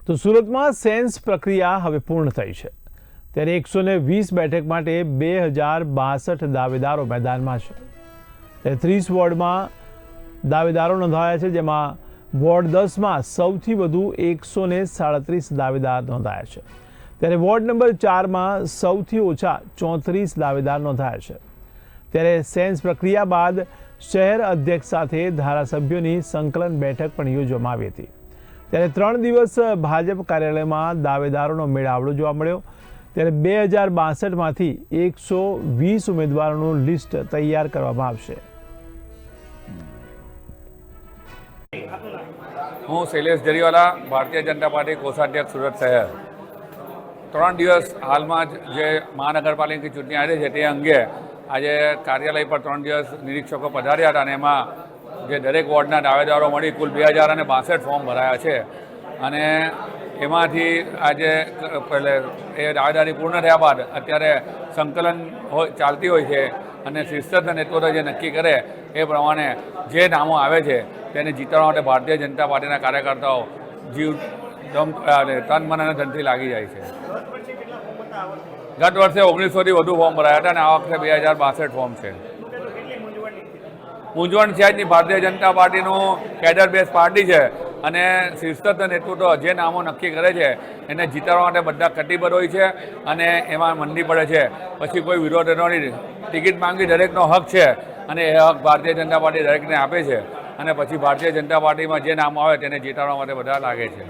તો સુરતમાં સેન્સ પ્રક્રિયા હવે પૂર્ણ થઈ છે, ત્યારે 120 બેઠક માટે 2062 દાવેદારો મેદાનમાં છે. ત્યારે 30 વોર્ડમાં દાવેદારો નોંધાયા છે, જેમાં વોર્ડ 10માં સૌથી વધુ 137 દાવેદાર નોંધાયા છે. ત્યારે વોર્ડ નંબર 4માં સૌથી ઓછા 34 દાવેદાર નોંધાયા છે. ત્યારે સેન્સ પ્રક્રિયા બાદ શહેર અધ્યક્ષ સાથે ધારાસભ્યોની સંકલન બેઠક પણ યોજવામાં આવી હતી. ત્યારે 3 દિવસ ભાજપ કાર્યાલયમાં દાવેદારોનો મેળાવડો જોવા મળ્યો. ત્યારે 2062માંથી 120 ઉમેદવારોનું લિસ્ટ તૈયાર કરવામાં આવશે. હું શૈલેષ જરીવાલા, ભારતીય જનતા પાર્ટી કોષાધ્યક્ષ સુરત શહેર. 3 દિવસ હાલમાં જ જે મહાનગરપાલિકાની ચૂંટણી આવી છે તે અંગે આજે કાર્યાલય પર 3 દિવસ નિરીક્ષકો પધાર્યા હતા અને એમાં જે દરેક વોર્ડના દાવેદારો મળી કુલ 2062 ફોર્મ ભરાયા છે અને એમાંથી આજે એ દાવેદારી પૂર્ણ થયા બાદ અત્યારે સંકલન ચાલતી હોય છે અને શીર્ષક નેતૃત્વ જે નક્કી કરે એ પ્રમાણે જે નામો આવે છે તેને જીતવા માટે ભારતીય જનતા પાર્ટીના કાર્યકર્તાઓ જીવ તન મન અને ધનથી લાગી જાય છે. ગત વર્ષે 1900થી વધુ ફોર્મ ભરાયા હતા અને આ વખતે 2062 ફોર્મ છે. મૂંઝવણ છે જ નહીં. ભારતીય જનતા પાર્ટીનું કેડર બેઝ પાર્ટી છે અને શીર્ષક નેતૃત્વ જે નામો નક્કી કરે છે એને જીતાડવા માટે બધા કટિબદ્ધ હોય છે અને એમાં મંદી પડે છે. પછી કોઈ વિરોધ નથી. ટિકિટ માંગવી દરેકનો હક છે અને એ હક ભારતીય જનતા પાર્ટી દરેકને આપે છે અને પછી ભારતીય જનતા પાર્ટીમાં જે નામો આવે તેને જીતાડવા માટે બધા લાગે છે.